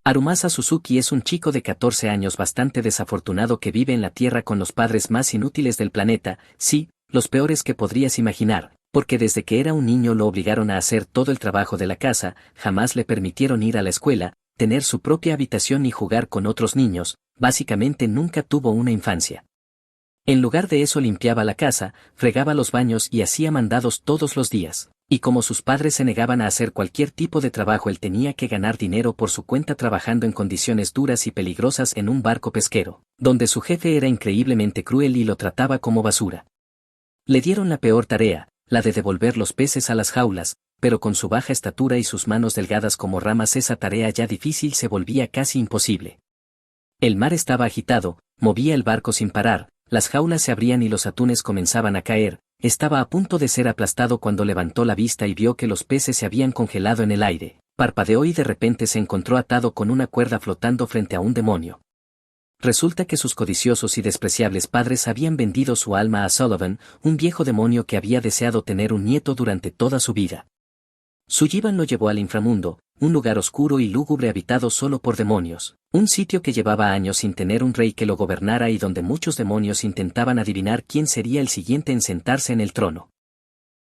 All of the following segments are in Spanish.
Arumasa Suzuki es un chico de 14 años bastante desafortunado que vive en la Tierra con los padres más inútiles del planeta, sí, los peores que podrías imaginar, porque desde que era un niño lo obligaron a hacer todo el trabajo de la casa, jamás le permitieron ir a la escuela, tener su propia habitación ni jugar con otros niños, básicamente nunca tuvo una infancia. En lugar de eso limpiaba la casa, fregaba los baños y hacía mandados todos los días. Y como sus padres se negaban a hacer cualquier tipo de trabajo, él tenía que ganar dinero por su cuenta trabajando en condiciones duras y peligrosas en un barco pesquero, donde su jefe era increíblemente cruel y lo trataba como basura. Le dieron la peor tarea, la de devolver los peces a las jaulas, pero con su baja estatura y sus manos delgadas como ramas esa tarea ya difícil se volvía casi imposible. El mar estaba agitado, movía el barco sin parar, las jaulas se abrían y los atunes comenzaban a caer. Estaba a punto de ser aplastado cuando levantó la vista y vio que los peces se habían congelado en el aire. Parpadeó y de repente se encontró atado con una cuerda flotando frente a un demonio. Resulta que sus codiciosos y despreciables padres habían vendido su alma a Sullivan, un viejo demonio que había deseado tener un nieto durante toda su vida. Sullivan lo llevó al inframundo, un lugar oscuro y lúgubre habitado solo por demonios, un sitio que llevaba años sin tener un rey que lo gobernara y donde muchos demonios intentaban adivinar quién sería el siguiente en sentarse en el trono.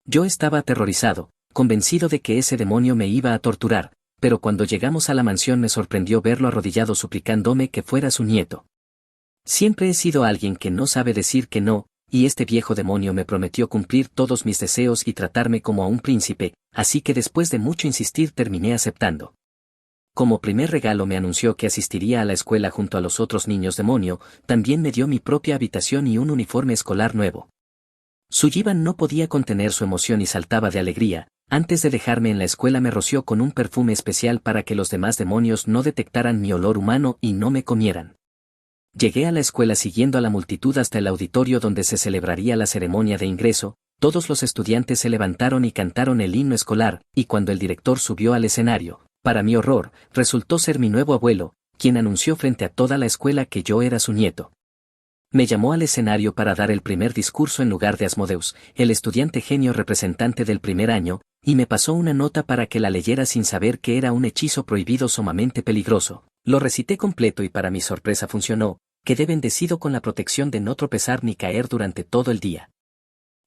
Yo estaba aterrorizado, convencido de que ese demonio me iba a torturar, pero cuando llegamos a la mansión me sorprendió verlo arrodillado suplicándome que fuera su nieto. Siempre he sido alguien que no sabe decir que no, y este viejo demonio me prometió cumplir todos mis deseos y tratarme como a un príncipe, así que después de mucho insistir terminé aceptando. Como primer regalo me anunció que asistiría a la escuela junto a los otros niños demonio, también me dio mi propia habitación y un uniforme escolar nuevo. Sullivan no podía contener su emoción y saltaba de alegría. Antes de dejarme en la escuela me roció con un perfume especial para que los demás demonios no detectaran mi olor humano y no me comieran. Llegué a la escuela siguiendo a la multitud hasta el auditorio donde se celebraría la ceremonia de ingreso. Todos los estudiantes se levantaron y cantaron el himno escolar, y cuando el director subió al escenario, para mi horror, resultó ser mi nuevo abuelo, quien anunció frente a toda la escuela que yo era su nieto. Me llamó al escenario para dar el primer discurso en lugar de Asmodeus, el estudiante genio representante del primer año, y me pasó una nota para que la leyera sin saber que era un hechizo prohibido sumamente peligroso. Lo recité completo y para mi sorpresa funcionó, quedé bendecido con la protección de no tropezar ni caer durante todo el día.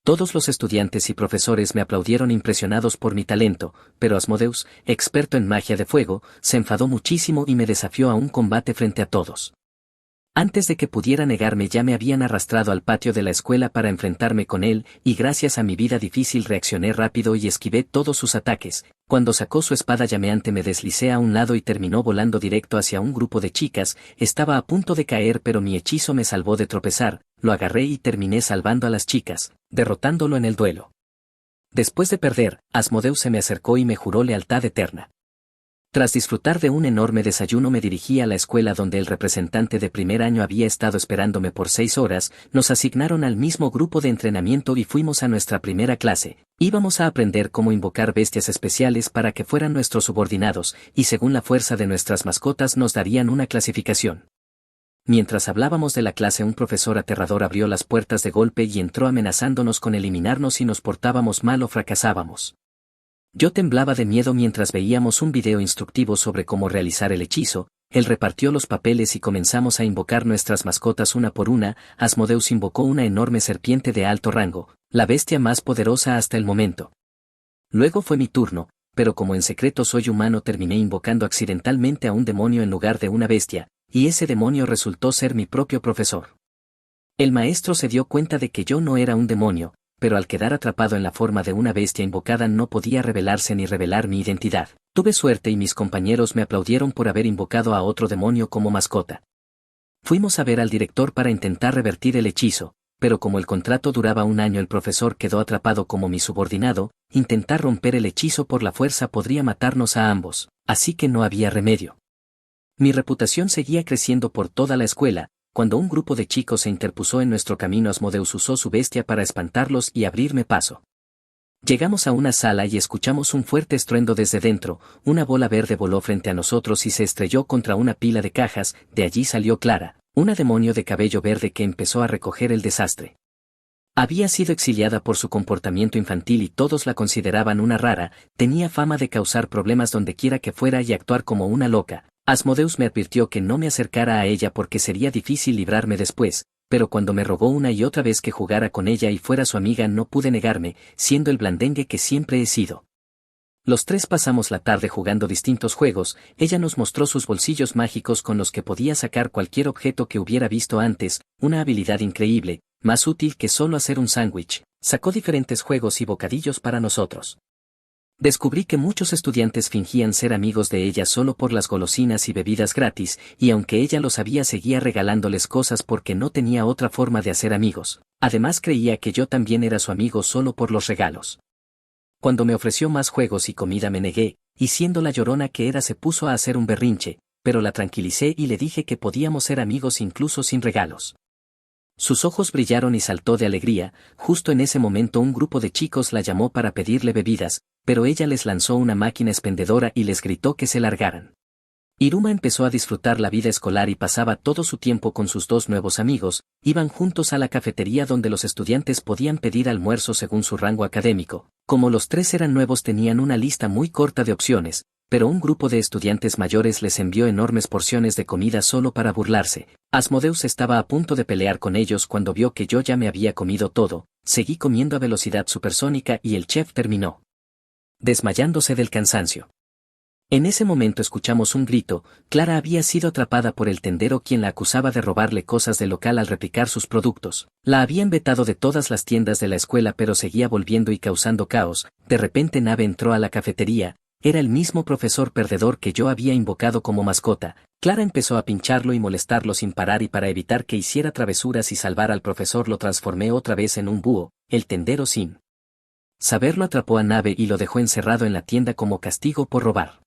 Todos los estudiantes y profesores me aplaudieron impresionados por mi talento, pero Asmodeus, experto en magia de fuego, se enfadó muchísimo y me desafió a un combate frente a todos. Antes de que pudiera negarme ya me habían arrastrado al patio de la escuela para enfrentarme con él, y gracias a mi vida difícil reaccioné rápido y esquivé todos sus ataques. Cuando sacó su espada llameante me deslicé a un lado y terminó volando directo hacia un grupo de chicas. Estaba a punto de caer pero mi hechizo me salvó de tropezar, lo agarré y terminé salvando a las chicas, derrotándolo en el duelo. Después de perder, Asmodeus se me acercó y me juró lealtad eterna. Tras disfrutar de un enorme desayuno me dirigí a la escuela donde el representante de primer año había estado esperándome por 6 horas, nos asignaron al mismo grupo de entrenamiento y fuimos a nuestra primera clase. Íbamos a aprender cómo invocar bestias especiales para que fueran nuestros subordinados, y según la fuerza de nuestras mascotas nos darían una clasificación. Mientras hablábamos de la clase un profesor aterrador abrió las puertas de golpe y entró amenazándonos con eliminarnos si nos portábamos mal o fracasábamos. Yo temblaba de miedo mientras veíamos un video instructivo sobre cómo realizar el hechizo. Él repartió los papeles y comenzamos a invocar nuestras mascotas una por una. Asmodeus invocó una enorme serpiente de alto rango, la bestia más poderosa hasta el momento. Luego fue mi turno, pero como en secreto soy humano terminé invocando accidentalmente a un demonio en lugar de una bestia, y ese demonio resultó ser mi propio profesor. El maestro se dio cuenta de que yo no era un demonio, pero al quedar atrapado en la forma de una bestia invocada no podía revelarse ni revelar mi identidad. Tuve suerte y mis compañeros me aplaudieron por haber invocado a otro demonio como mascota. Fuimos a ver al director para intentar revertir el hechizo, pero como el contrato duraba un año el profesor quedó atrapado como mi subordinado. Intentar romper el hechizo por la fuerza podría matarnos a ambos, así que no había remedio. Mi reputación seguía creciendo por toda la escuela. Cuando un grupo de chicos se interpuso en nuestro camino Asmodeus usó su bestia para espantarlos y abrirme paso. Llegamos a una sala y escuchamos un fuerte estruendo desde dentro. Una bola verde voló frente a nosotros y se estrelló contra una pila de cajas. De allí salió Clara, una demonio de cabello verde que empezó a recoger el desastre. Había sido exiliada por su comportamiento infantil y todos la consideraban una rara. Tenía fama de causar problemas donde quiera que fuera y actuar como una loca. Asmodeus me advirtió que no me acercara a ella porque sería difícil librarme después, pero cuando me rogó una y otra vez que jugara con ella y fuera su amiga no pude negarme, siendo el blandengue que siempre he sido. Los tres pasamos la tarde jugando distintos juegos, ella nos mostró sus bolsillos mágicos con los que podía sacar cualquier objeto que hubiera visto antes, una habilidad increíble, más útil que solo hacer un sándwich, sacó diferentes juegos y bocadillos para nosotros. Descubrí que muchos estudiantes fingían ser amigos de ella solo por las golosinas y bebidas gratis, y aunque ella lo sabía seguía regalándoles cosas porque no tenía otra forma de hacer amigos. Además creía que yo también era su amigo solo por los regalos. Cuando me ofreció más juegos y comida me negué, y siendo la llorona que era se puso a hacer un berrinche, pero la tranquilicé y le dije que podíamos ser amigos incluso sin regalos. Sus ojos brillaron y saltó de alegría. Justo en ese momento un grupo de chicos la llamó para pedirle bebidas, pero ella les lanzó una máquina expendedora y les gritó que se largaran. Iruma empezó a disfrutar la vida escolar y pasaba todo su tiempo con sus dos nuevos amigos, iban juntos a la cafetería donde los estudiantes podían pedir almuerzo según su rango académico. Como los tres eran nuevos tenían una lista muy corta de opciones, pero un grupo de estudiantes mayores les envió enormes porciones de comida solo para burlarse. Asmodeus estaba a punto de pelear con ellos cuando vio que yo ya me había comido todo, seguí comiendo a velocidad supersónica y el chef terminó desmayándose del cansancio. En ese momento escuchamos un grito. Clara había sido atrapada por el tendero quien la acusaba de robarle cosas del local al replicar sus productos. La habían vetado de todas las tiendas de la escuela pero seguía volviendo y causando caos. De repente Nave entró a la cafetería, era el mismo profesor perdedor que yo había invocado como mascota. Clara empezó a pincharlo y molestarlo sin parar y para evitar que hiciera travesuras y salvar al profesor lo transformé otra vez en un búho. El tendero sin saberlo atrapó a Nave y lo dejó encerrado en la tienda como castigo por robar.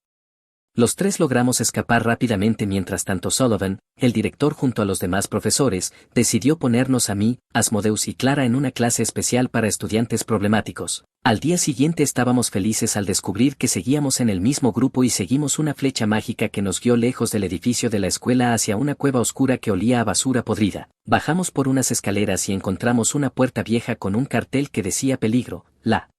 Los tres logramos escapar rápidamente mientras tanto Sullivan, el director junto a los demás profesores, decidió ponernos a mí, Asmodeus y Clara en una clase especial para estudiantes problemáticos. Al día siguiente estábamos felices al descubrir que seguíamos en el mismo grupo y seguimos una flecha mágica que nos guió lejos del edificio de la escuela hacia una cueva oscura que olía a basura podrida. Bajamos por unas escaleras y encontramos una puerta vieja con un cartel que decía peligro, la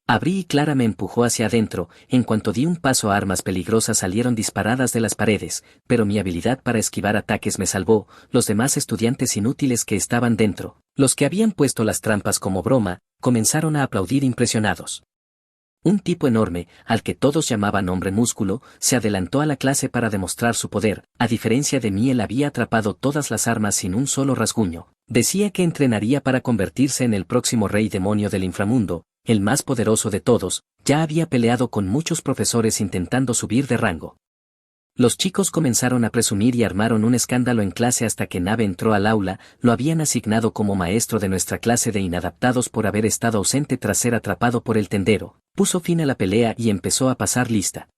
abrí y Clara me empujó hacia adentro. En cuanto di un paso armas peligrosas salieron disparadas de las paredes, pero mi habilidad para esquivar ataques me salvó. Los demás estudiantes inútiles que estaban dentro, los que habían puesto las trampas como broma, comenzaron a aplaudir impresionados. Un tipo enorme, al que todos llamaban hombre músculo, se adelantó a la clase para demostrar su poder. A diferencia de mí él había atrapado todas las armas sin un solo rasguño. Decía que entrenaría para convertirse en el próximo rey demonio del inframundo, el más poderoso de todos. Ya había peleado con muchos profesores intentando subir de rango. Los chicos comenzaron a presumir y armaron un escándalo en clase hasta que Nave entró al aula. Lo habían asignado como maestro de nuestra clase de inadaptados por haber estado ausente tras ser atrapado por el tendero. Puso fin a la pelea y empezó a pasar lista.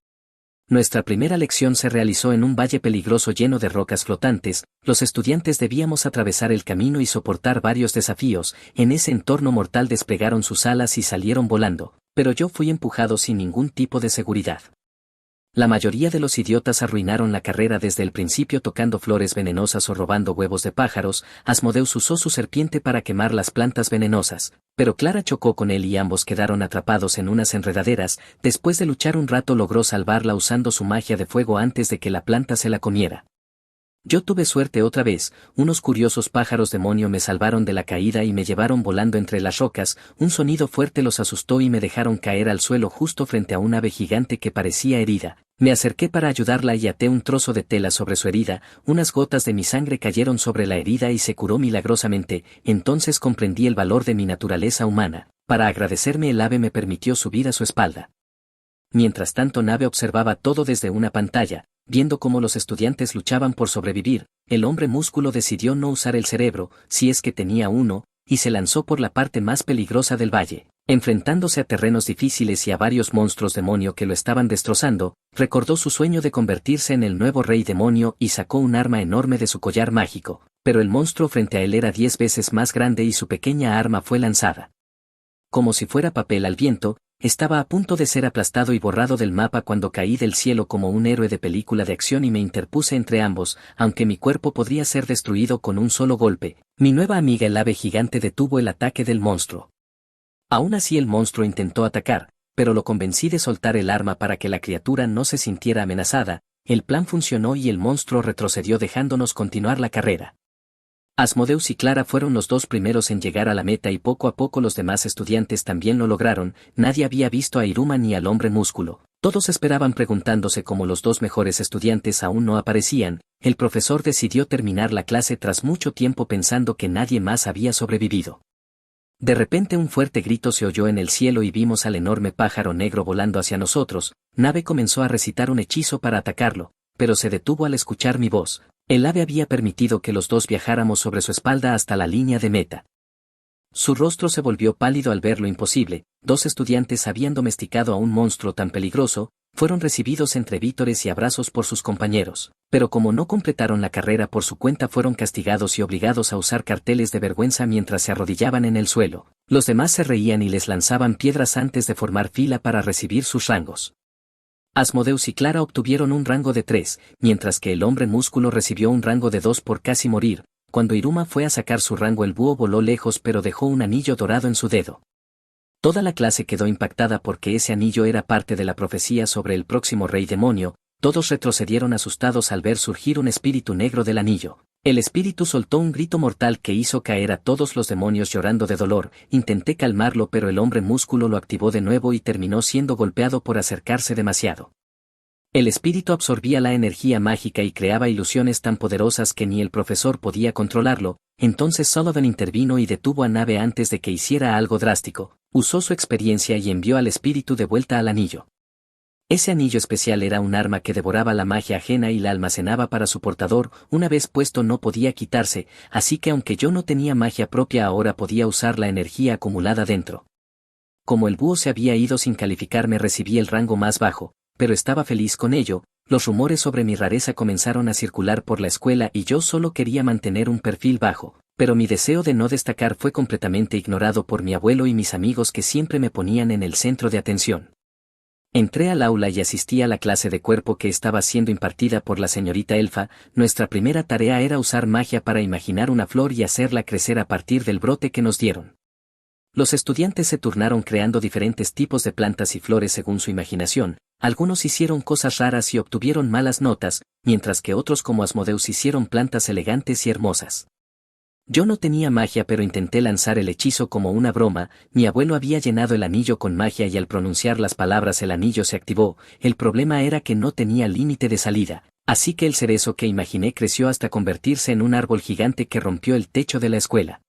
Nuestra primera lección se realizó en un valle peligroso lleno de rocas flotantes. Los estudiantes debíamos atravesar el camino y soportar varios desafíos. En ese entorno mortal desplegaron sus alas y salieron volando, pero yo fui empujado sin ningún tipo de seguridad. La mayoría de los idiotas arruinaron la carrera desde el principio tocando flores venenosas o robando huevos de pájaros. Asmodeus usó su serpiente para quemar las plantas venenosas, pero Clara chocó con él y ambos quedaron atrapados en unas enredaderas. Después de luchar un rato logró salvarla usando su magia de fuego antes de que la planta se la comiera. Yo tuve suerte otra vez, unos curiosos pájaros demonio me salvaron de la caída y me llevaron volando entre las rocas. Un sonido fuerte los asustó y me dejaron caer al suelo justo frente a un ave gigante que parecía herida. Me acerqué para ayudarla y até un trozo de tela sobre su herida. Unas gotas de mi sangre cayeron sobre la herida y se curó milagrosamente. Entonces comprendí el valor de mi naturaleza humana. Para agradecerme el ave me permitió subir a su espalda. Mientras tanto Nave observaba todo desde una pantalla. Viendo cómo los estudiantes luchaban por sobrevivir, el hombre músculo decidió no usar el cerebro, si es que tenía uno, y se lanzó por la parte más peligrosa del valle. Enfrentándose a terrenos difíciles y a varios monstruos demonio que lo estaban destrozando, recordó su sueño de convertirse en el nuevo rey demonio y sacó un arma enorme de su collar mágico, pero el monstruo frente a él era 10 veces más grande y su pequeña arma fue lanzada como si fuera papel al viento. Estaba a punto de ser aplastado y borrado del mapa cuando caí del cielo como un héroe de película de acción y me interpuse entre ambos. Aunque mi cuerpo podría ser destruido con un solo golpe, mi nueva amiga el ave gigante detuvo el ataque del monstruo. Aún así el monstruo intentó atacar, pero lo convencí de soltar el arma para que la criatura no se sintiera amenazada. el plan funcionó y el monstruo retrocedió dejándonos continuar la carrera. Asmodeus y Clara fueron los dos primeros en llegar a la meta y poco a poco los demás estudiantes también lo lograron. Nadie había visto a Iruma ni al hombre músculo. Todos esperaban preguntándose cómo los dos mejores estudiantes aún no aparecían. El profesor decidió terminar la clase tras mucho tiempo pensando que nadie más había sobrevivido. De repente un fuerte grito se oyó en el cielo y vimos al enorme pájaro negro volando hacia nosotros. Nave comenzó a recitar un hechizo para atacarlo, pero se detuvo al escuchar mi voz. El ave había permitido que los dos viajáramos sobre su espalda hasta la línea de meta. Su rostro se volvió pálido al ver lo imposible. Dos estudiantes habían domesticado a un monstruo tan peligroso, fueron recibidos entre vítores y abrazos por sus compañeros, pero como no completaron la carrera por su cuenta fueron castigados y obligados a usar carteles de vergüenza mientras se arrodillaban en el suelo. Los demás se reían y les lanzaban piedras antes de formar fila para recibir sus rangos. Asmodeus y Clara obtuvieron un rango de 3, mientras que el hombre músculo recibió un rango de 2 por casi morir. Cuando Iruma fue a sacar su rango el búho voló lejos pero dejó un anillo dorado en su dedo. Toda la clase quedó impactada porque ese anillo era parte de la profecía sobre el próximo rey demonio. Todos retrocedieron asustados al ver surgir un espíritu negro del anillo. El espíritu soltó un grito mortal que hizo caer a todos los demonios llorando de dolor. Intenté calmarlo pero el hombre músculo lo activó de nuevo y terminó siendo golpeado por acercarse demasiado. El espíritu absorbía la energía mágica y creaba ilusiones tan poderosas que ni el profesor podía controlarlo. Entonces Sullivan intervino y detuvo a Nave antes de que hiciera algo drástico. Usó su experiencia y envió al espíritu de vuelta al anillo. Ese anillo especial era un arma que devoraba la magia ajena y la almacenaba para su portador. Una vez puesto no podía quitarse, así que aunque yo no tenía magia propia ahora podía usar la energía acumulada dentro. Como el búho se había ido sin calificarme recibí el rango más bajo, pero estaba feliz con ello. Los rumores sobre mi rareza comenzaron a circular por la escuela y yo solo quería mantener un perfil bajo, pero mi deseo de no destacar fue completamente ignorado por mi abuelo y mis amigos que siempre me ponían en el centro de atención. Entré al aula y asistí a la clase de cuerpo que estaba siendo impartida por la señorita Elfa. Nuestra primera tarea era usar magia para imaginar una flor y hacerla crecer a partir del brote que nos dieron. Los estudiantes se turnaron creando diferentes tipos de plantas y flores según su imaginación. Algunos hicieron cosas raras y obtuvieron malas notas, mientras que otros como Asmodeus hicieron plantas elegantes y hermosas. Yo no tenía magia pero intenté lanzar el hechizo como una broma. Mi abuelo había llenado el anillo con magia y al pronunciar las palabras el anillo se activó. El problema era que no tenía límite de salida, así que el cerezo que imaginé creció hasta convertirse en un árbol gigante que rompió el techo de la escuela.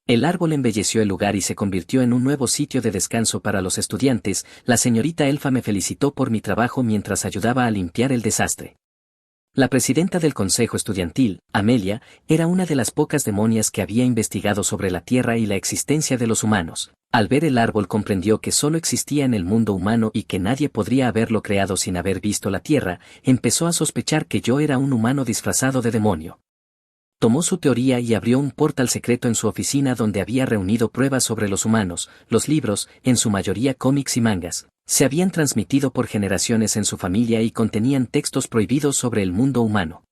El árbol embelleció el lugar y se convirtió en un nuevo sitio de descanso para los estudiantes. La señorita Elfa me felicitó por mi trabajo mientras ayudaba a limpiar el desastre. La presidenta del consejo estudiantil, Amelia, era una de las pocas demonias que había investigado sobre la Tierra y la existencia de los humanos. Al ver el árbol comprendió que solo existía en el mundo humano y que nadie podría haberlo creado sin haber visto la Tierra. Empezó a sospechar que yo era un humano disfrazado de demonio. Tomó su teoría y abrió un portal secreto en su oficina donde había reunido pruebas sobre los humanos. Los libros, en su mayoría cómics y mangas, se habían transmitido por generaciones en su familia y contenían textos prohibidos sobre el mundo humano.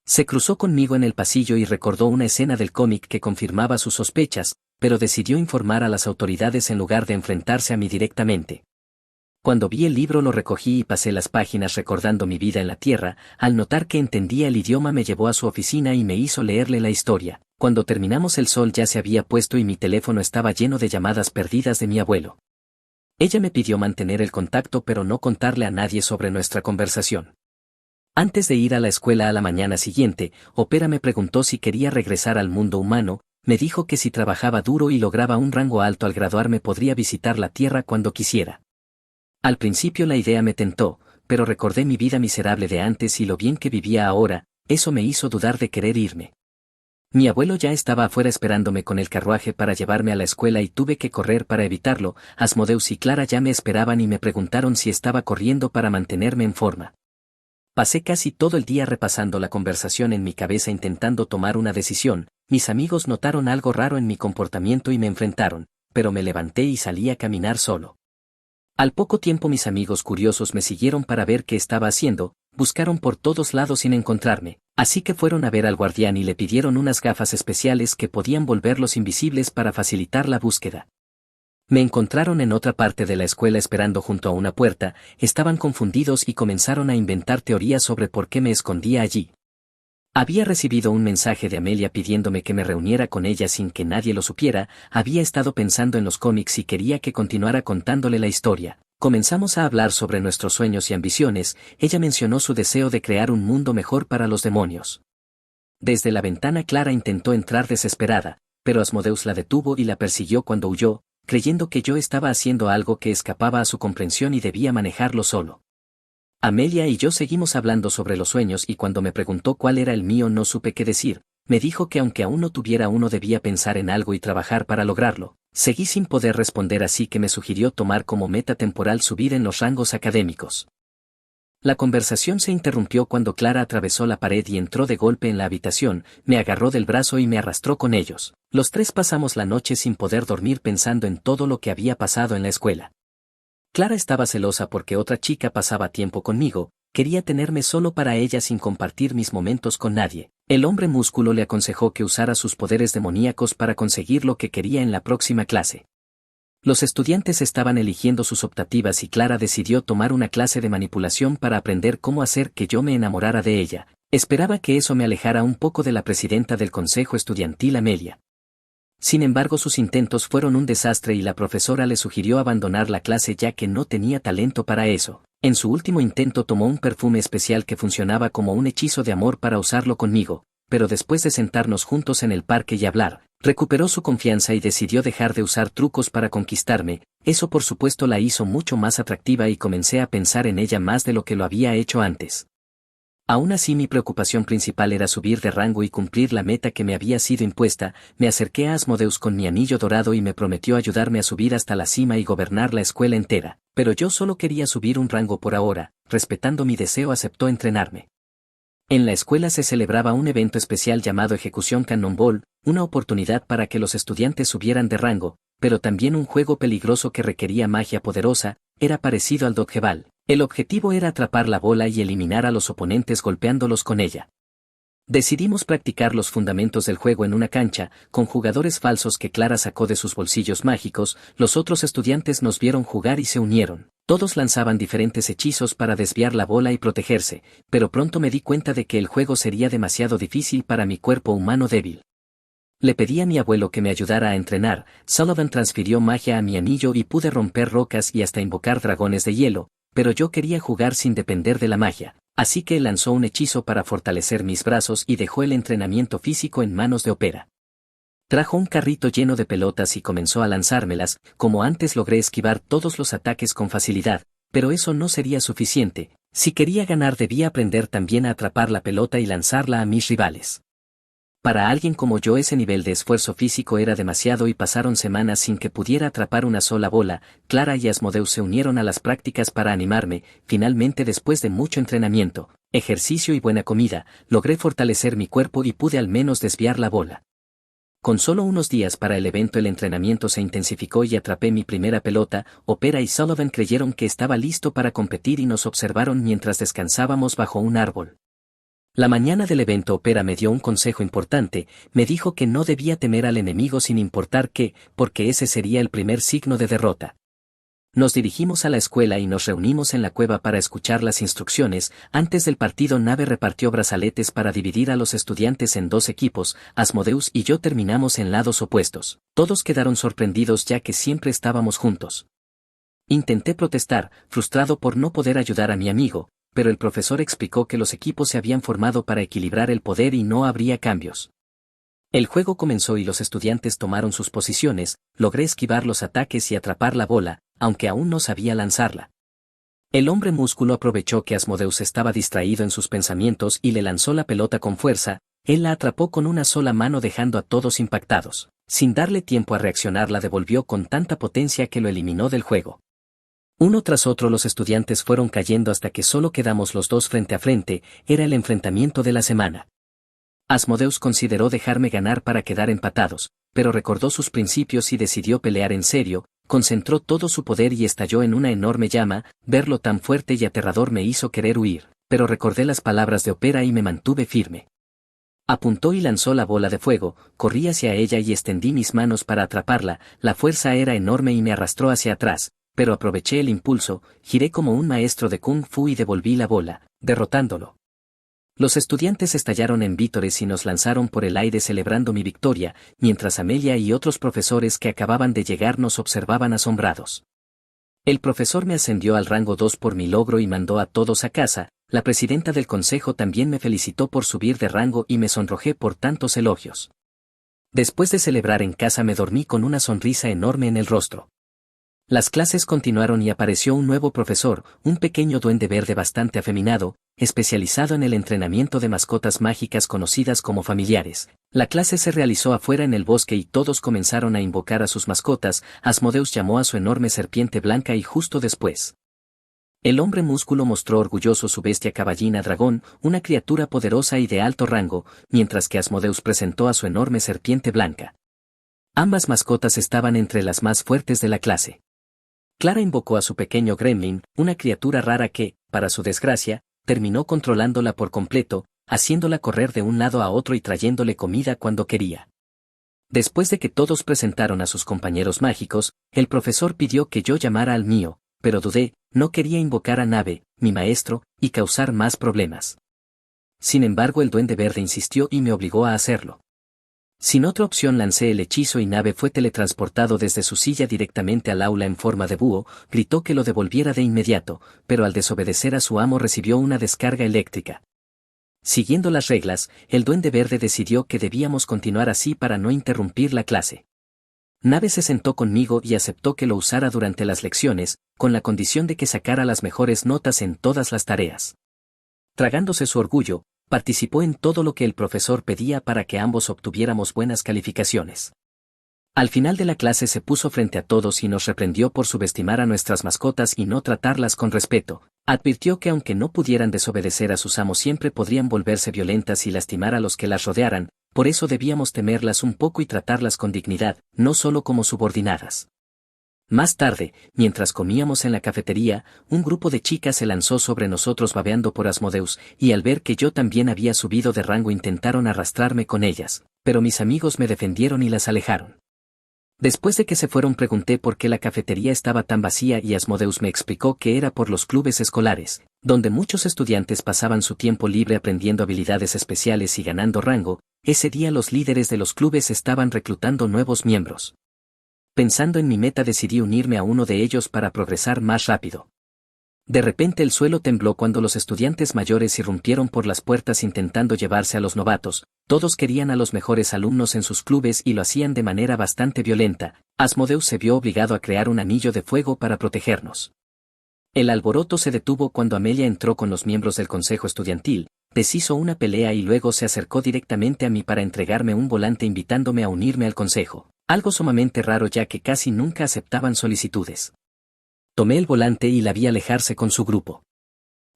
Se cruzó conmigo en el pasillo y recordó una escena del cómic que confirmaba sus sospechas, pero decidió informar a las autoridades en lugar de enfrentarse a mí directamente. Cuando vi el libro lo recogí y pasé las páginas recordando mi vida en la Tierra. Al notar que entendía el idioma me llevó a su oficina y me hizo leerle la historia. Cuando terminamos el sol ya se había puesto y mi teléfono estaba lleno de llamadas perdidas de mi abuelo. Ella me pidió mantener el contacto pero no contarle a nadie sobre nuestra conversación. Antes de ir a la escuela a la mañana siguiente, Opera me preguntó si quería regresar al mundo humano. Me dijo que si trabajaba duro y lograba un rango alto al graduarme podría visitar la Tierra cuando quisiera. Al principio la idea me tentó, pero recordé mi vida miserable de antes y lo bien que vivía ahora. Eso me hizo dudar de querer irme. Mi abuelo ya estaba afuera esperándome con el carruaje para llevarme a la escuela y tuve que correr para evitarlo. Asmodeus y Clara ya me esperaban y me preguntaron si estaba corriendo para mantenerme en forma. Pasé casi todo el día repasando la conversación en mi cabeza intentando tomar una decisión. Mis amigos notaron algo raro en mi comportamiento y me enfrentaron, pero me levanté y salí a caminar solo. Al poco tiempo mis amigos curiosos me siguieron para ver qué estaba haciendo. Buscaron por todos lados sin encontrarme, así que fueron a ver al guardián y le pidieron unas gafas especiales que podían volverlos invisibles para facilitar la búsqueda. Me encontraron en otra parte de la escuela esperando junto a una puerta, estaban confundidos y comenzaron a inventar teorías sobre por qué me escondía allí. Había recibido un mensaje de Amelia pidiéndome que me reuniera con ella sin que nadie lo supiera, había estado pensando en los cómics y quería que continuara contándole la historia. Comenzamos a hablar sobre nuestros sueños y ambiciones, ella mencionó su deseo de crear un mundo mejor para los demonios. Desde la ventana Clara intentó entrar desesperada, pero Asmodeus la detuvo y la persiguió cuando huyó, creyendo que yo estaba haciendo algo que escapaba a su comprensión y debía manejarlo solo. Amelia y yo seguimos hablando sobre los sueños y cuando me preguntó cuál era el mío no supe qué decir, me dijo que aunque aún no tuviera uno debía pensar en algo y trabajar para lograrlo. Seguí sin poder responder así que me sugirió tomar como meta temporal subir en los rangos académicos. La conversación se interrumpió cuando Clara atravesó la pared y entró de golpe en la habitación, me agarró del brazo y me arrastró con ellos. Los tres pasamos la noche sin poder dormir pensando en todo lo que había pasado en la escuela. Clara estaba celosa porque otra chica pasaba tiempo conmigo, quería tenerme solo para ella sin compartir mis momentos con nadie. El hombre músculo le aconsejó que usara sus poderes demoníacos para conseguir lo que quería en la próxima clase. Los estudiantes estaban eligiendo sus optativas y Clara decidió tomar una clase de manipulación para aprender cómo hacer que yo me enamorara de ella. Esperaba que eso me alejara un poco de la presidenta del consejo estudiantil Amelia. Sin embargo, sus intentos fueron un desastre y la profesora le sugirió abandonar la clase ya que no tenía talento para eso. En su último intento tomó un perfume especial que funcionaba como un hechizo de amor para usarlo conmigo, pero después de sentarnos juntos en el parque y hablar, recuperó su confianza y decidió dejar de usar trucos para conquistarme. Eso por supuesto la hizo mucho más atractiva y comencé a pensar en ella más de lo que lo había hecho antes. Aún así mi preocupación principal era subir de rango y cumplir la meta que me había sido impuesta. Me acerqué a Asmodeus con mi anillo dorado y me prometió ayudarme a subir hasta la cima y gobernar la escuela entera, pero yo solo quería subir un rango por ahora, respetando mi deseo aceptó entrenarme. En la escuela se celebraba un evento especial llamado Ejecución Cannonball, una oportunidad para que los estudiantes subieran de rango, pero también un juego peligroso que requería magia poderosa, era parecido al dodgeball. El objetivo era atrapar la bola y eliminar a los oponentes golpeándolos con ella. Decidimos practicar los fundamentos del juego en una cancha, con jugadores falsos que Clara sacó de sus bolsillos mágicos, los otros estudiantes nos vieron jugar y se unieron. Todos lanzaban diferentes hechizos para desviar la bola y protegerse, pero pronto me di cuenta de que el juego sería demasiado difícil para mi cuerpo humano débil. Le pedí a mi abuelo que me ayudara a entrenar, Sullivan transfirió magia a mi anillo y pude romper rocas y hasta invocar dragones de hielo, pero yo quería jugar sin depender de la magia, así que lanzó un hechizo para fortalecer mis brazos y dejó el entrenamiento físico en manos de Opera. Trajo un carrito lleno de pelotas y comenzó a lanzármelas, como antes logré esquivar todos los ataques con facilidad, pero eso no sería suficiente, si quería ganar debía aprender también a atrapar la pelota y lanzarla a mis rivales. Para alguien como yo ese nivel de esfuerzo físico era demasiado y pasaron semanas sin que pudiera atrapar una sola bola. Clara y Asmodeus se unieron a las prácticas para animarme. Finalmente, después de mucho entrenamiento, ejercicio y buena comida, logré fortalecer mi cuerpo y pude al menos desviar la bola. Con solo unos días para el evento el entrenamiento se intensificó y atrapé mi primera pelota. Opera y Sullivan creyeron que estaba listo para competir y nos observaron mientras descansábamos bajo un árbol. La mañana del evento Opera me dio un consejo importante, me dijo que no debía temer al enemigo sin importar qué, porque ese sería el primer signo de derrota. Nos dirigimos a la escuela y nos reunimos en la cueva para escuchar las instrucciones. Antes del partido Nave repartió brazaletes para dividir a los estudiantes en dos equipos, Asmodeus y yo terminamos en lados opuestos. Todos quedaron sorprendidos ya que siempre estábamos juntos. Intenté protestar, frustrado por no poder ayudar a mi amigo, pero el profesor explicó que los equipos se habían formado para equilibrar el poder y no habría cambios. El juego comenzó y los estudiantes tomaron sus posiciones, logré esquivar los ataques y atrapar la bola, aunque aún no sabía lanzarla. El hombre músculo aprovechó que Asmodeus estaba distraído en sus pensamientos y le lanzó la pelota con fuerza, él la atrapó con una sola mano dejando a todos impactados. Sin darle tiempo a reaccionar la devolvió con tanta potencia que lo eliminó del juego. Uno tras otro los estudiantes fueron cayendo hasta que solo quedamos los dos frente a frente, era el enfrentamiento de la semana. Asmodeus consideró dejarme ganar para quedar empatados, pero recordó sus principios y decidió pelear en serio, concentró todo su poder y estalló en una enorme llama. Verlo tan fuerte y aterrador me hizo querer huir, pero recordé las palabras de Opera y me mantuve firme. Apuntó y lanzó la bola de fuego, corrí hacia ella y extendí mis manos para atraparla, la fuerza era enorme y me arrastró hacia atrás, pero aproveché el impulso, giré como un maestro de kung fu y devolví la bola, derrotándolo. Los estudiantes estallaron en vítores y nos lanzaron por el aire celebrando mi victoria, mientras Amelia y otros profesores que acababan de llegar nos observaban asombrados. El profesor me ascendió al rango 2 por mi logro y mandó a todos a casa. La presidenta del consejo también me felicitó por subir de rango y me sonrojé por tantos elogios. Después de celebrar en casa me dormí con una sonrisa enorme en el rostro. Las clases continuaron y apareció un nuevo profesor, un pequeño duende verde bastante afeminado, especializado en el entrenamiento de mascotas mágicas conocidas como familiares. La clase se realizó afuera en el bosque y todos comenzaron a invocar a sus mascotas. Asmodeus llamó a su enorme serpiente blanca y justo después, el hombre músculo mostró orgulloso su bestia caballina dragón, una criatura poderosa y de alto rango, mientras que Asmodeus presentó a su enorme serpiente blanca. Ambas mascotas estaban entre las más fuertes de la clase. Clara invocó a su pequeño gremlin, una criatura rara que, para su desgracia, terminó controlándola por completo, haciéndola correr de un lado a otro y trayéndole comida cuando quería. Después de que todos presentaron a sus compañeros mágicos, el profesor pidió que yo llamara al mío, pero dudé, no quería invocar a Nave, mi maestro, y causar más problemas. Sin embargo, el duende verde insistió y me obligó a hacerlo. Sin otra opción lancé el hechizo y Nave fue teletransportado desde su silla directamente al aula en forma de búho, gritó que lo devolviera de inmediato, pero al desobedecer a su amo recibió una descarga eléctrica. Siguiendo las reglas, el duende verde decidió que debíamos continuar así para no interrumpir la clase. Nave se sentó conmigo y aceptó que lo usara durante las lecciones, con la condición de que sacara las mejores notas en todas las tareas. Tragándose su orgullo, participó en todo lo que el profesor pedía para que ambos obtuviéramos buenas calificaciones. Al final de la clase se puso frente a todos y nos reprendió por subestimar a nuestras mascotas y no tratarlas con respeto. Advirtió que aunque no pudieran desobedecer a sus amos siempre podrían volverse violentas y lastimar a los que las rodearan, por eso debíamos temerlas un poco y tratarlas con dignidad, no solo como subordinadas. Más tarde, mientras comíamos en la cafetería, un grupo de chicas se lanzó sobre nosotros babeando por Asmodeus, y al ver que yo también había subido de rango intentaron arrastrarme con ellas, pero mis amigos me defendieron y las alejaron. Después de que se fueron pregunté por qué la cafetería estaba tan vacía y Asmodeus me explicó que era por los clubes escolares, donde muchos estudiantes pasaban su tiempo libre aprendiendo habilidades especiales y ganando rango. Ese día los líderes de los clubes estaban reclutando nuevos miembros. Pensando en mi meta decidí unirme a uno de ellos para progresar más rápido. De repente el suelo tembló cuando los estudiantes mayores irrumpieron por las puertas intentando llevarse a los novatos. Todos querían a los mejores alumnos en sus clubes y lo hacían de manera bastante violenta. Asmodeus se vio obligado a crear un anillo de fuego para protegernos. El alboroto se detuvo cuando Amelia entró con los miembros del consejo estudiantil, deshizo una pelea y luego se acercó directamente a mí para entregarme un volante invitándome a unirme al consejo, algo sumamente raro ya que casi nunca aceptaban solicitudes. Tomé el volante y la vi alejarse con su grupo.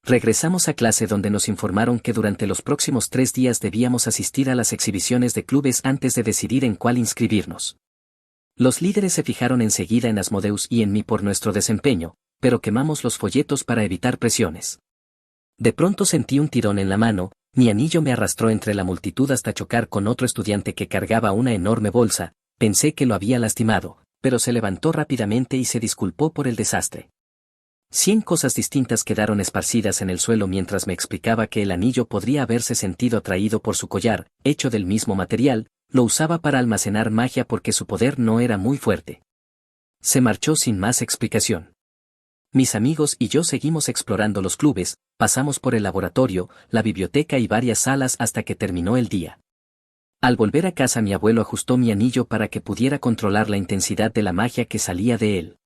Regresamos a clase donde nos informaron que durante los próximos 3 días debíamos asistir a las exhibiciones de clubes antes de decidir en cuál inscribirnos. Los líderes se fijaron enseguida en Asmodeus y en mí por nuestro desempeño, pero quemamos los folletos para evitar presiones. De pronto sentí un tirón en la mano, mi anillo me arrastró entre la multitud hasta chocar con otro estudiante que cargaba una enorme bolsa. Pensé que lo había lastimado, pero se levantó rápidamente y se disculpó por el desastre. 100 cosas distintas quedaron esparcidas en el suelo mientras me explicaba que el anillo podría haberse sentido atraído por su collar, hecho del mismo material, lo usaba para almacenar magia porque su poder no era muy fuerte. Se marchó sin más explicación. Mis amigos y yo seguimos explorando los clubes, pasamos por el laboratorio, la biblioteca y varias salas hasta que terminó el día. Al volver a casa mi abuelo ajustó mi anillo para que pudiera controlar la intensidad de la magia que salía de él.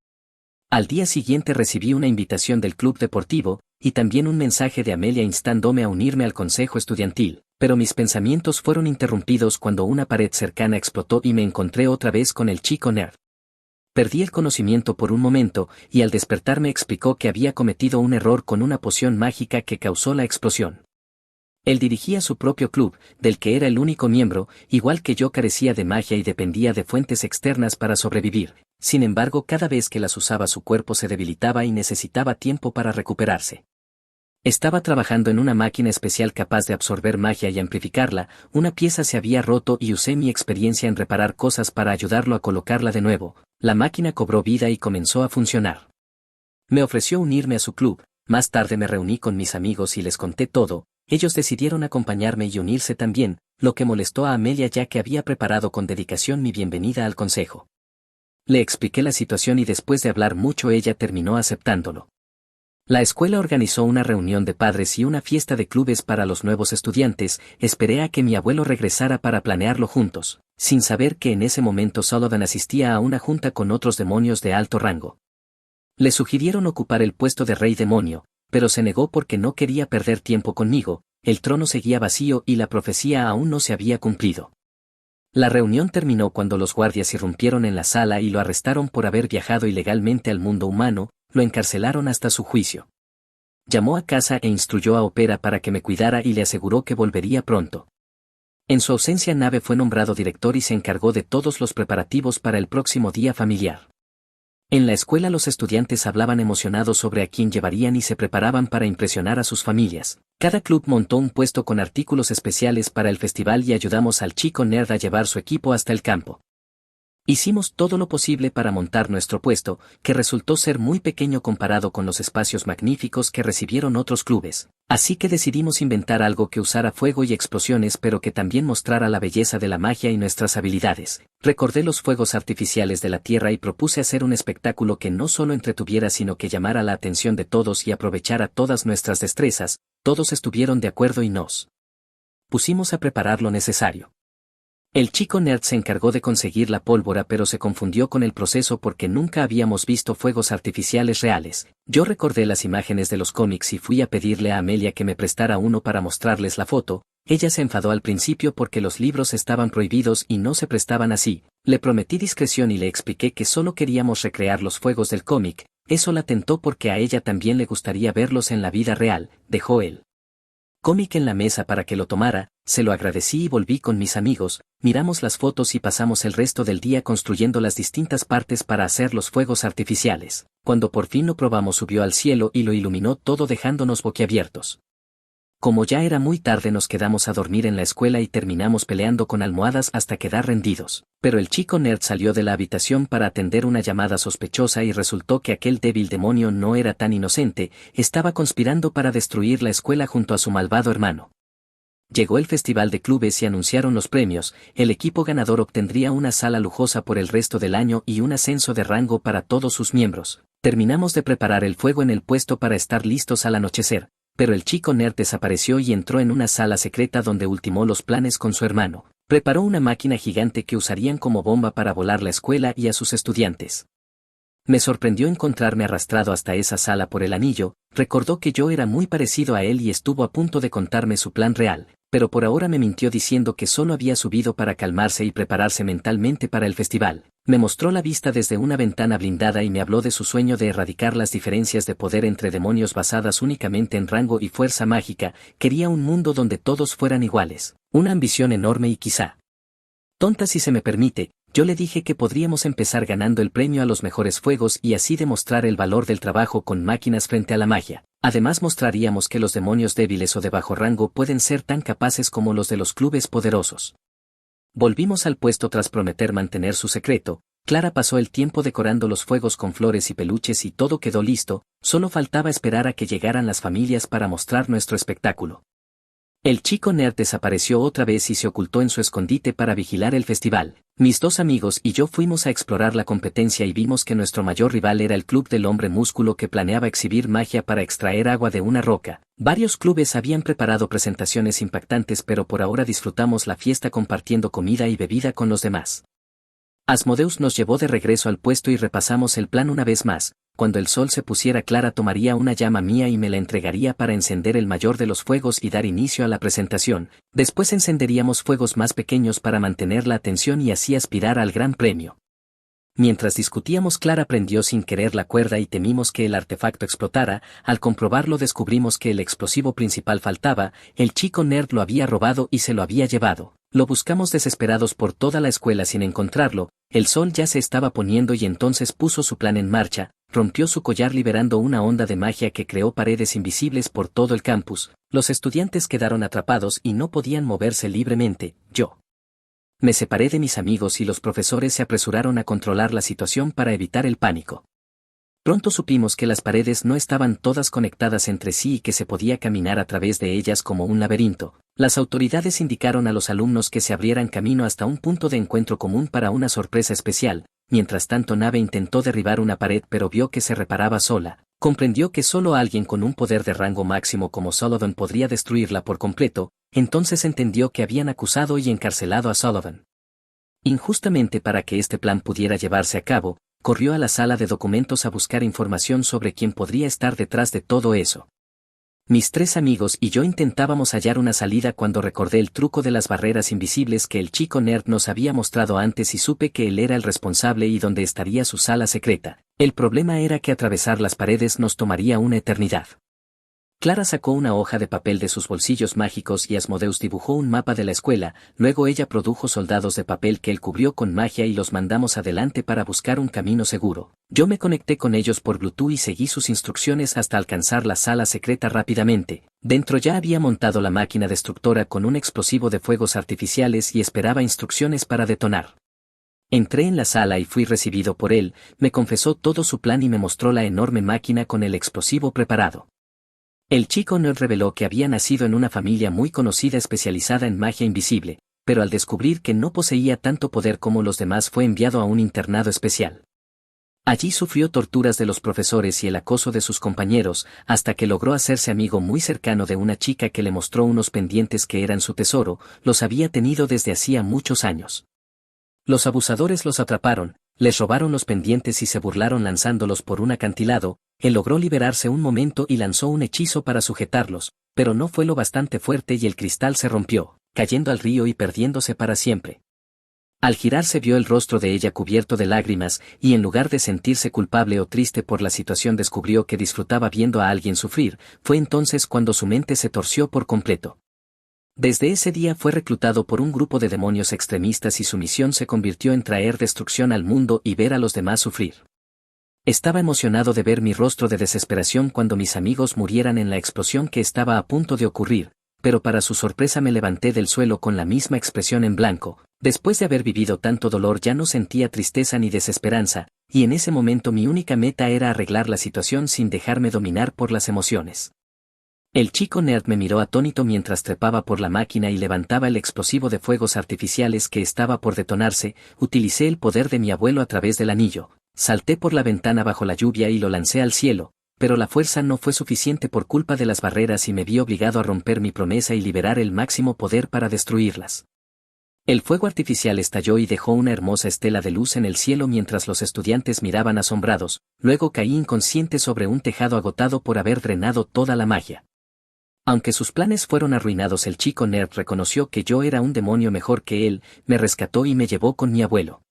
Al día siguiente recibí una invitación del club deportivo, y también un mensaje de Amelia instándome a unirme al consejo estudiantil, pero mis pensamientos fueron interrumpidos cuando una pared cercana explotó y me encontré otra vez con el chico nerd. Perdí el conocimiento por un momento, y al despertar me explicó que había cometido un error con una poción mágica que causó la explosión. Él dirigía su propio club, del que era el único miembro, igual que yo carecía de magia y dependía de fuentes externas para sobrevivir. Sin embargo, cada vez que las usaba su cuerpo se debilitaba y necesitaba tiempo para recuperarse. Estaba trabajando en una máquina especial capaz de absorber magia y amplificarla, una pieza se había roto y usé mi experiencia en reparar cosas para ayudarlo a colocarla de nuevo. La máquina cobró vida y comenzó a funcionar. Me ofreció unirme a su club, más tarde me reuní con mis amigos y les conté todo, ellos decidieron acompañarme y unirse también, lo que molestó a Amelia ya que había preparado con dedicación mi bienvenida al consejo. Le expliqué la situación y después de hablar mucho ella terminó aceptándolo. La escuela organizó una reunión de padres y una fiesta de clubes para los nuevos estudiantes, esperé a que mi abuelo regresara para planearlo juntos, sin saber que en ese momento Sullivan asistía a una junta con otros demonios de alto rango. Le sugirieron ocupar el puesto de rey demonio, pero se negó porque no quería perder tiempo conmigo, el trono seguía vacío y la profecía aún no se había cumplido. La reunión terminó cuando los guardias irrumpieron en la sala y lo arrestaron por haber viajado ilegalmente al mundo humano, lo encarcelaron hasta su juicio. Llamó a casa e instruyó a Opera para que me cuidara y le aseguró que volvería pronto. En su ausencia Nave fue nombrado director y se encargó de todos los preparativos para el próximo día familiar. En la escuela los estudiantes hablaban emocionados sobre a quién llevarían y se preparaban para impresionar a sus familias. Cada club montó un puesto con artículos especiales para el festival y ayudamos al chico nerd a llevar su equipo hasta el campo. Hicimos todo lo posible para montar nuestro puesto, que resultó ser muy pequeño comparado con los espacios magníficos que recibieron otros clubes, así que decidimos inventar algo que usara fuego y explosiones pero que también mostrara la belleza de la magia y nuestras habilidades. Recordé los fuegos artificiales de la Tierra y propuse hacer un espectáculo que no solo entretuviera sino que llamara la atención de todos y aprovechara todas nuestras destrezas. Todos estuvieron de acuerdo y nos pusimos a preparar lo necesario. El chico nerd se encargó de conseguir la pólvora pero se confundió con el proceso porque nunca habíamos visto fuegos artificiales reales. Yo recordé las imágenes de los cómics y fui a pedirle a Amelia que me prestara uno para mostrarles la foto. Ella se enfadó al principio porque los libros estaban prohibidos y no se prestaban así. Le prometí discreción y le expliqué que solo queríamos recrear los fuegos del cómic. Eso la tentó porque a ella también le gustaría verlos en la vida real. Dejó él cómic en la mesa para que lo tomara, se lo agradecí y volví con mis amigos, miramos las fotos y pasamos el resto del día construyendo las distintas partes para hacer los fuegos artificiales. Cuando por fin lo probamos subió al cielo y lo iluminó todo dejándonos boquiabiertos. Como ya era muy tarde nos quedamos a dormir en la escuela y terminamos peleando con almohadas hasta quedar rendidos, pero el chico nerd salió de la habitación para atender una llamada sospechosa y resultó que aquel débil demonio no era tan inocente, estaba conspirando para destruir la escuela junto a su malvado hermano. Llegó el festival de clubes y anunciaron los premios, el equipo ganador obtendría una sala lujosa por el resto del año y un ascenso de rango para todos sus miembros. Terminamos de preparar el fuego en el puesto para estar listos al anochecer, pero el chico nerd desapareció y entró en una sala secreta donde ultimó los planes con su hermano. Preparó una máquina gigante que usarían como bomba para volar la escuela y a sus estudiantes. Me sorprendió encontrarme arrastrado hasta esa sala por el anillo, recordó que yo era muy parecido a él y estuvo a punto de contarme su plan real, pero por ahora me mintió diciendo que solo había subido para calmarse y prepararse mentalmente para el festival. Me mostró la vista desde una ventana blindada y me habló de su sueño de erradicar las diferencias de poder entre demonios basadas únicamente en rango y fuerza mágica. Quería un mundo donde todos fueran iguales, una ambición enorme y quizá tonta si se me permite. Yo le dije que podríamos empezar ganando el premio a los mejores fuegos y así demostrar el valor del trabajo con máquinas frente a la magia. Además mostraríamos que los demonios débiles o de bajo rango pueden ser tan capaces como los de los clubes poderosos. Volvimos al puesto tras prometer mantener su secreto. Clara pasó el tiempo decorando los fuegos con flores y peluches y todo quedó listo, solo faltaba esperar a que llegaran las familias para mostrar nuestro espectáculo. El chico nerd desapareció otra vez y se ocultó en su escondite para vigilar el festival. Mis dos amigos y yo fuimos a explorar la competencia y vimos que nuestro mayor rival era el club del hombre músculo que planeaba exhibir magia para extraer agua de una roca. Varios clubes habían preparado presentaciones impactantes pero por ahora disfrutamos la fiesta compartiendo comida y bebida con los demás. Asmodeus nos llevó de regreso al puesto y repasamos el plan una vez más. Cuando el sol se pusiera Clara tomaría una llama mía y me la entregaría para encender el mayor de los fuegos y dar inicio a la presentación. Después encenderíamos fuegos más pequeños para mantener la atención y así aspirar al gran premio. Mientras discutíamos Clara prendió sin querer la cuerda y temimos que el artefacto explotara. Al comprobarlo descubrimos que el explosivo principal faltaba, el chico nerd lo había robado y se lo había llevado. Lo buscamos desesperados por toda la escuela sin encontrarlo. El sol ya se estaba poniendo y entonces puso su plan en marcha. rompió su collar liberando una onda de magia que creó paredes invisibles por todo el campus. Los estudiantes quedaron atrapados y no podían moverse libremente. Yo me separé de mis amigos y los profesores se apresuraron a controlar la situación para evitar el pánico. Pronto supimos que las paredes no estaban todas conectadas entre sí y que se podía caminar a través de ellas como un laberinto. Las autoridades indicaron a los alumnos que se abrieran camino hasta un punto de encuentro común para una sorpresa especial. Mientras tanto, Nave intentó derribar una pared pero vio que se reparaba sola. Comprendió que solo alguien con un poder de rango máximo como Sullivan podría destruirla por completo. Entonces entendió que habían acusado y encarcelado a Sullivan. Injustamente, para que este plan pudiera llevarse a cabo, corrió a la sala de documentos a buscar información sobre quién podría estar detrás de todo eso. Mis 3 amigos y yo intentábamos hallar una salida cuando recordé el truco de las barreras invisibles que el chico nerd nos había mostrado antes y supe que él era el responsable y dónde estaría su sala secreta. El problema era que atravesar las paredes nos tomaría una eternidad. Clara sacó una hoja de papel de sus bolsillos mágicos y Asmodeus dibujó un mapa de la escuela. Luego ella produjo soldados de papel que él cubrió con magia y los mandamos adelante para buscar un camino seguro. Yo me conecté con ellos por Bluetooth y seguí sus instrucciones hasta alcanzar la sala secreta rápidamente. Dentro ya había montado la máquina destructora con un explosivo de fuegos artificiales y esperaba instrucciones para detonar. Entré en la sala y fui recibido por él. Me confesó todo su plan y me mostró la enorme máquina con el explosivo preparado. El chico nerd reveló que había nacido en una familia muy conocida especializada en magia invisible, pero al descubrir que no poseía tanto poder como los demás fue enviado a un internado especial. Allí sufrió torturas de los profesores y el acoso de sus compañeros, hasta que logró hacerse amigo muy cercano de una chica que le mostró unos pendientes que eran su tesoro. Los había tenido desde hacía muchos años. Los abusadores los atraparon, les robaron los pendientes y se burlaron lanzándolos por un acantilado. Él logró liberarse un momento y lanzó un hechizo para sujetarlos, pero no fue lo bastante fuerte y el cristal se rompió, cayendo al río y perdiéndose para siempre. Al girarse vio el rostro de ella cubierto de lágrimas, y en lugar de sentirse culpable o triste por la situación descubrió que disfrutaba viendo a alguien sufrir. Fue entonces cuando su mente se torció por completo. Desde ese día fue reclutado por un grupo de demonios extremistas y su misión se convirtió en traer destrucción al mundo y ver a los demás sufrir. Estaba emocionado de ver mi rostro de desesperación cuando mis amigos murieran en la explosión que estaba a punto de ocurrir, pero para su sorpresa me levanté del suelo con la misma expresión en blanco. Después de haber vivido tanto dolor ya no sentía tristeza ni desesperanza, y en ese momento mi única meta era arreglar la situación sin dejarme dominar por las emociones. El chico nerd me miró atónito mientras trepaba por la máquina y levantaba el explosivo de fuegos artificiales que estaba por detonarse. Utilicé el poder de mi abuelo a través del anillo, salté por la ventana bajo la lluvia y lo lancé al cielo, pero la fuerza no fue suficiente por culpa de las barreras y me vi obligado a romper mi promesa y liberar el máximo poder para destruirlas. El fuego artificial estalló y dejó una hermosa estela de luz en el cielo mientras los estudiantes miraban asombrados. Luego caí inconsciente sobre un tejado agotado por haber drenado toda la magia. Aunque sus planes fueron arruinados, el chico nerd reconoció que yo era un demonio mejor que él, me rescató y me llevó con mi abuelo.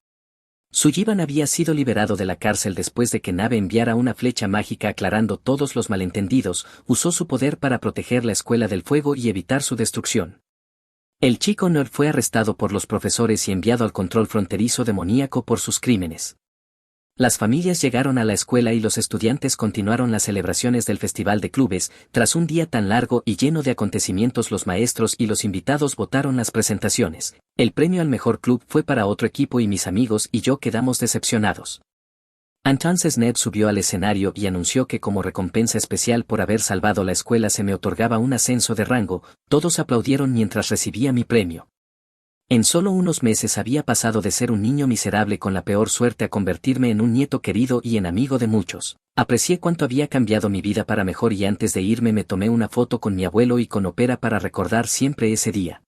Sullivan había sido liberado de la cárcel después de que Nave enviara una flecha mágica aclarando todos los malentendidos. Usó su poder para proteger la escuela del fuego y evitar su destrucción. El chico nerd fue arrestado por los profesores y enviado al control fronterizo demoníaco por sus crímenes. Las familias llegaron a la escuela y los estudiantes continuaron las celebraciones del festival de clubes. Tras un día tan largo y lleno de acontecimientos, los maestros y los invitados votaron las presentaciones. El premio al mejor club fue para otro equipo y mis amigos y yo quedamos decepcionados. Entonces Ned subió al escenario y anunció que como recompensa especial por haber salvado la escuela se me otorgaba un ascenso de rango. Todos aplaudieron mientras recibía mi premio. En solo unos meses había pasado de ser un niño miserable con la peor suerte a convertirme en un nieto querido y en amigo de muchos. Aprecié cuánto había cambiado mi vida para mejor y antes de irme me tomé una foto con mi abuelo y con Opera para recordar siempre ese día.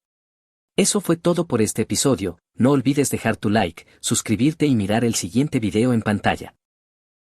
Eso fue todo por este episodio. No olvides dejar tu like, suscribirte y mirar el siguiente video en pantalla.